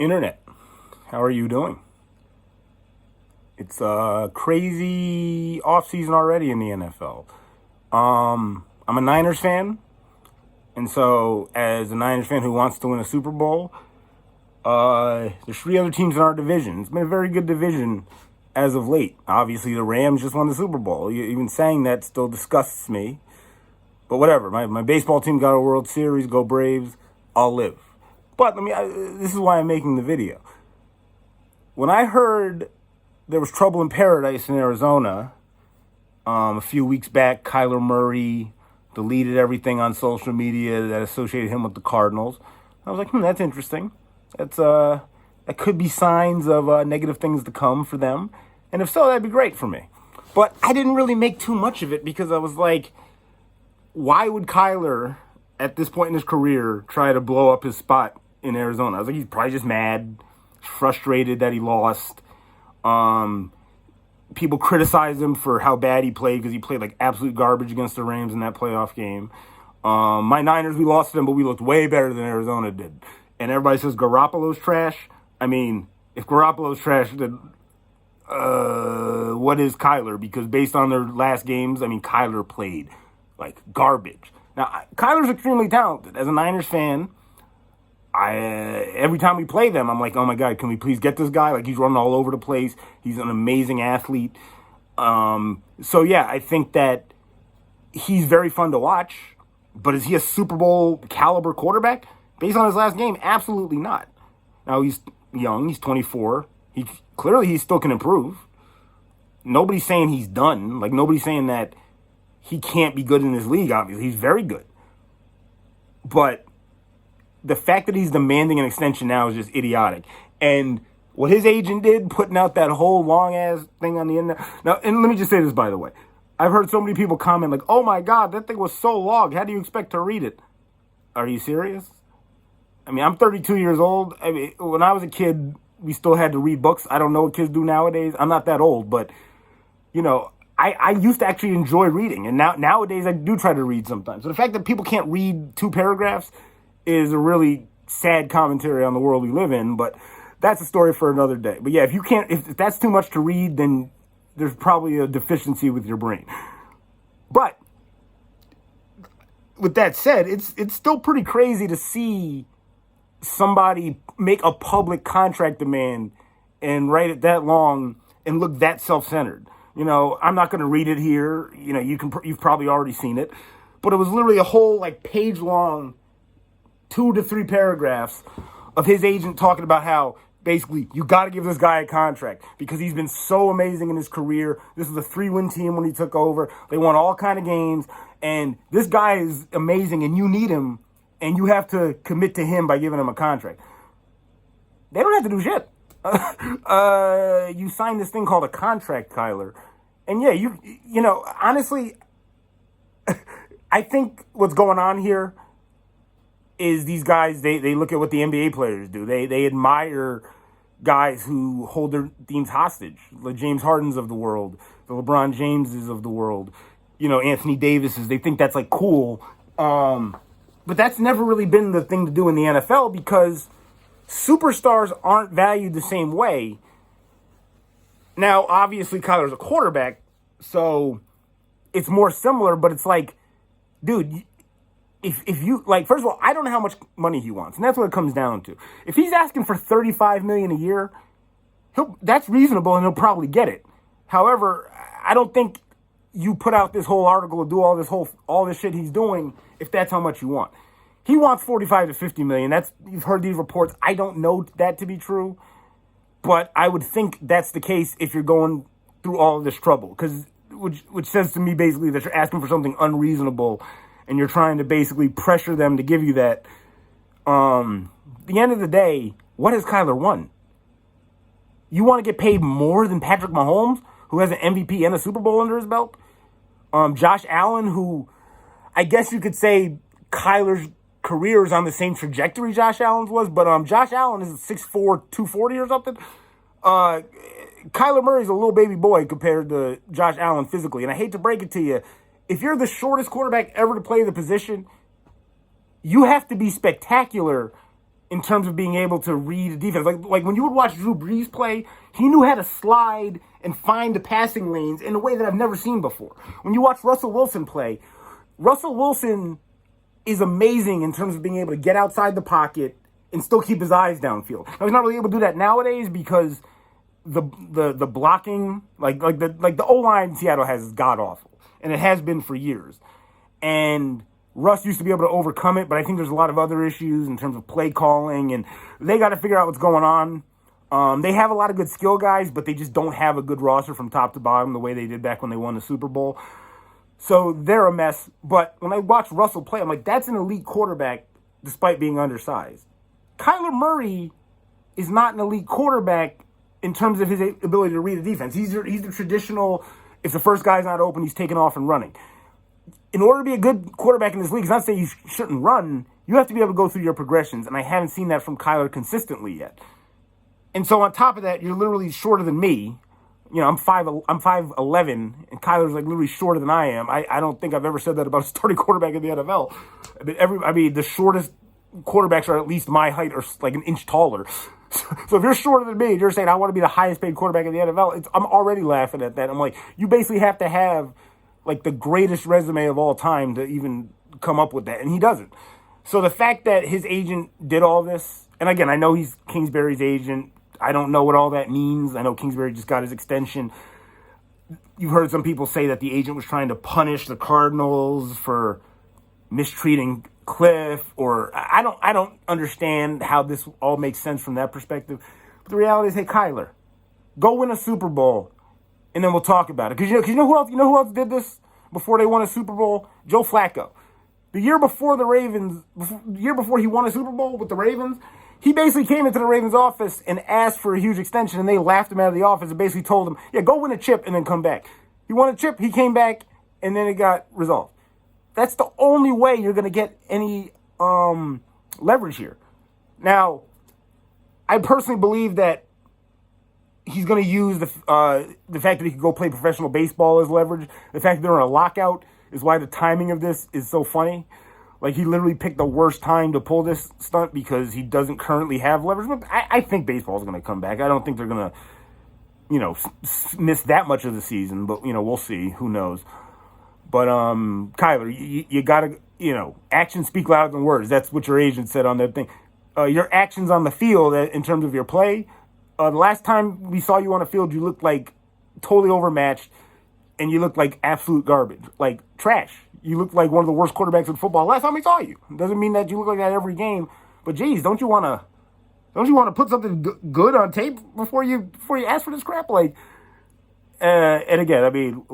Internet, how are you doing? It's a crazy offseason already in the NFL. I'm a Niners fan, and so as a Niners fan who wants to win a Super Bowl, there's three other teams in our division. It's been a very good division as of late. Obviously, the Rams just won the Super Bowl. Even saying that still disgusts me. But whatever. My baseball team got a World Series. Go Braves. I'll live. But this is why I'm making the video. When I heard there was trouble in paradise in Arizona a few weeks back, Kyler Murray deleted everything on social media that associated him with the Cardinals. I was like, that's interesting. That could be signs of negative things to come for them. And if so, that'd be great for me. But I didn't really make too much of it because I was like, why would Kyler, at this point in his career, try to blow up his spot in Arizona? I was like, he's probably just mad, frustrated that he lost. People criticize him for how bad he played because he played like absolute garbage against the Rams in that playoff game. My Niners, we lost to them, but we looked way better than Arizona did. And everybody says Garoppolo's trash. I mean, if Garoppolo's trash, then what is Kyler? Because based on their last games, I mean, Kyler played like garbage. Now, Kyler's extremely talented. As a Niners fan, every time we play them, I'm like, oh my God, can we please get this guy? Like, he's running all over the place. He's an amazing athlete. So yeah, I think that he's very fun to watch. But is he a Super Bowl caliber quarterback? Based on his last game, absolutely not. Now, he's young. He's 24. He still can improve. Nobody's saying he's done. Like, nobody's saying that he can't be good in this league, obviously. He's very good. But the fact that he's demanding an extension now is just idiotic. And what his agent did, putting out that whole long-ass thing on the internet. Now, and let me just say this, by the way. I've heard so many people comment like, oh my God, that thing was so long. How do you expect to read it? Are you serious? I mean, I'm 32 years old. I mean, when I was a kid, we still had to read books. I don't know what kids do nowadays. I'm not that old, but, I used to actually enjoy reading. And nowadays, I do try to read sometimes. So the fact that people can't read 2 paragraphs is a really sad commentary on the world we live in. But that's a story for another day. But yeah, if that's too much to read, then there's probably a deficiency with your brain. But with that said, it's still pretty crazy to see somebody make a public contract demand and write it that long and look that self-centered. I'm not going to read it here. You've probably already seen it, but it was literally a whole like page long, 2 to 3 paragraphs of his agent talking about how basically you got to give this guy a contract because he's been so amazing in his career. This was a 3-win team when he took over. They won all kind of games, and this guy is amazing, and you need him. And you have to commit to him by giving him a contract. They don't have to do shit. You signed this thing called a contract, Kyler. And yeah, honestly, I think what's going on here is these guys, they look at what the NBA players do. They admire guys who hold their teams hostage. The James Hardens of the world, the LeBron Jameses of the world, Anthony Davises. They think that's like cool. But that's never really been the thing to do in the NFL because superstars aren't valued the same way. Now, obviously, Kyler's a quarterback, so it's more similar, but it's like, dude, if you, like, first of all, I don't know how much money he wants, and that's what it comes down to. If he's asking for $35 million a year, that's reasonable, and he'll probably get it. However, I don't think you put out this whole article and do all this shit he's doing if that's how much you want. He wants 45 to 50 million. You've heard these reports. I don't know that to be true, but I would think that's the case if you're going through all of this trouble, which says to me basically that you're asking for something unreasonable and you're trying to basically pressure them to give you that. At the end of the day, what has Kyler won? You want to get paid more than Patrick Mahomes, who has an MVP and a Super Bowl under his belt? Josh Allen, who I guess you could say Kyler's career is on the same trajectory Josh Allen's was, but Josh Allen is 6'4", 240 or something. Kyler Murray's a little baby boy compared to Josh Allen physically. And I hate to break it to you, if you're the shortest quarterback ever to play the position, you have to be spectacular in terms of being able to read a defense. Like when you would watch Drew Brees play, he knew how to slide and find the passing lanes in a way that I've never seen before. When you watch Russell Wilson play, Russell Wilson is amazing in terms of being able to get outside the pocket and still keep his eyes downfield. Now, he's not really able to do that nowadays because the blocking, like the O-line in Seattle has is god awful, and it has been for years. And Russ used to be able to overcome it, but I think there's a lot of other issues in terms of play calling, and they got to figure out what's going on. They have a lot of good skill guys, but they just don't have a good roster from top to bottom the way they did back when they won the Super Bowl. So they're a mess. But when I watch Russell play, I'm like, that's an elite quarterback despite being undersized. Kyler Murray is not an elite quarterback in terms of his ability to read a defense. He's the traditional, if the first guy's not open, he's taking off and running. In order to be a good quarterback in this league, it's not saying you shouldn't run. You have to be able to go through your progressions, and I haven't seen that from Kyler consistently yet. And so on top of that, you're literally shorter than me. You know, I'm 5'11", and Kyler's like literally shorter than I am. I don't think I've ever said that about a starting quarterback in the NFL. The shortest quarterbacks are at least my height or like an inch taller. So if you're shorter than me and you're saying I want to be the highest paid quarterback in the NFL, I'm already laughing at that. I'm like, you basically have to have like the greatest resume of all time to even come up with that, and he doesn't. So the fact that his agent did all this, and again, I know he's Kingsbury's agent. I don't know what all that means. I know Kingsbury just got his extension. You've heard some people say that the agent was trying to punish the Cardinals for mistreating Cliff, or I don't understand how this all makes sense from that perspective. But the reality is, hey, Kyler, go win a Super Bowl, and then we'll talk about it. Because you know who else did this before they won a Super Bowl? Joe Flacco. The year before he won a Super Bowl with the Ravens, he basically came into the Ravens office and asked for a huge extension, and they laughed him out of the office and basically told him, yeah, go win a chip and then come back. He won a chip, he came back, and then it got resolved. That's the only way you're going to get any leverage here. Now, I personally believe that he's going to use the fact that he can go play professional baseball as leverage. The fact that they're in a lockout is why the timing of this is so funny. Like, he literally picked the worst time to pull this stunt because he doesn't currently have leverage. But I think baseball is going to come back. I don't think they're going to, miss that much of the season. But, we'll see. Who knows? But, Kyler, you got to, actions speak louder than words. That's what your agent said on that thing. Your actions on the field in terms of your play, the last time we saw you on the field, you looked like totally overmatched, and you looked like absolute garbage, like trash. You looked like one of the worst quarterbacks in football last time we saw you. Doesn't mean that you look like that every game, but geez, don't you want to put something good on tape before you ask for this crap? Like, and again, I mean,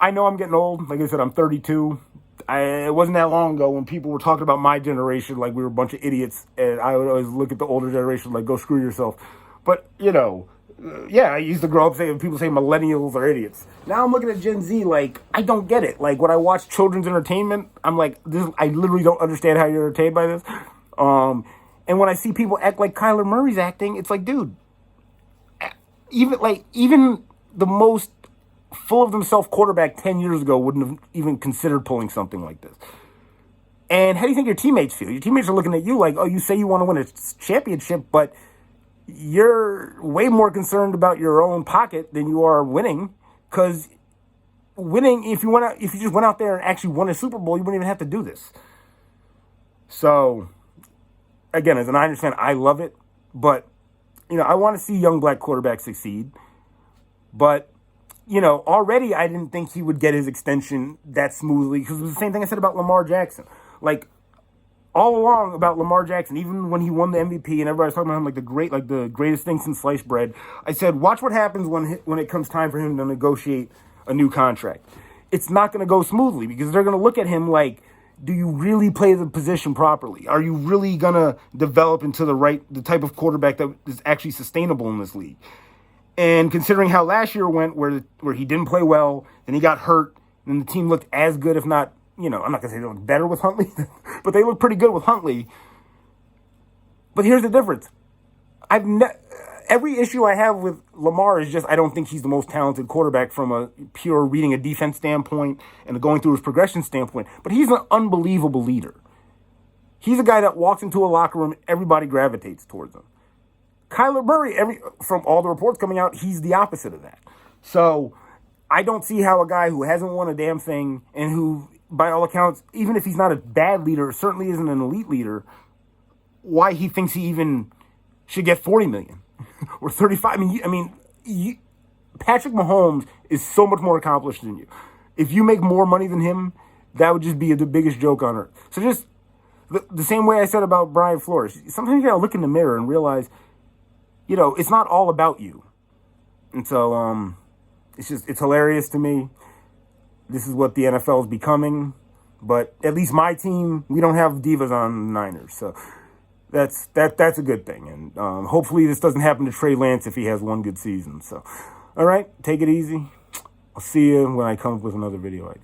I know I'm getting old. Like I said, I'm 32. It wasn't that long ago when people were talking about my generation like we were a bunch of idiots, and I would always look at the older generation like, go screw yourself. But, I used to grow up saying people say millennials are idiots. Now I'm looking at Gen Z like, I don't get it. Like, when I watch children's entertainment, I'm like, I literally don't understand how you're entertained by this. And when I see people act like Kyler Murray's acting, it's like, dude, even the most full of themselves quarterback 10 years ago wouldn't have even considered pulling something like this. And how do you think your teammates feel? Your teammates are looking at you like, oh, you say you want to win a championship, but you're way more concerned about your own pocket than you are winning. Because winning, if you just went out there and actually won a Super Bowl, you wouldn't even have to do this. So, again, as an Niners fan, I love it. But, I want to see young black quarterbacks succeed. But, already I didn't think he would get his extension that smoothly. Because it was the same thing I said about Lamar Jackson. Like, all along about Lamar Jackson, even when he won the MVP and everybody was talking about him like the greatest thing since sliced bread, I said, watch what happens when it comes time for him to negotiate a new contract. It's not going to go smoothly because they're going to look at him like, do you really play the position properly? Are you really going to develop into the type of quarterback that is actually sustainable in this league? And considering how last year went, where he didn't play well, then he got hurt, and the team looked as good, if not, I'm not going to say they looked better with Huntley, but they looked pretty good with Huntley. But here's the difference. Every issue I have with Lamar is just I don't think he's the most talented quarterback from a pure reading a defense standpoint and going through his progression standpoint. But he's an unbelievable leader. He's a guy that walks into a locker room, everybody gravitates towards him. Kyler Murray, from all the reports coming out, he's the opposite of that. So I don't see how a guy who hasn't won a damn thing and who, by all accounts, even if he's not a bad leader, certainly isn't an elite leader, why he thinks he even should get $40 million or 35. Patrick Mahomes is so much more accomplished than you. If you make more money than him, that would just be the biggest joke on earth. So just the same way I said about Brian Flores, sometimes you gotta look in the mirror and realize, it's not all about you. And so it's hilarious to me. This is what the NFL is becoming. But at least my team, we don't have divas on the Niners. So that's a good thing. And hopefully this doesn't happen to Trey Lance if he has one good season. So, all right, take it easy. I'll see you when I come up with another video idea.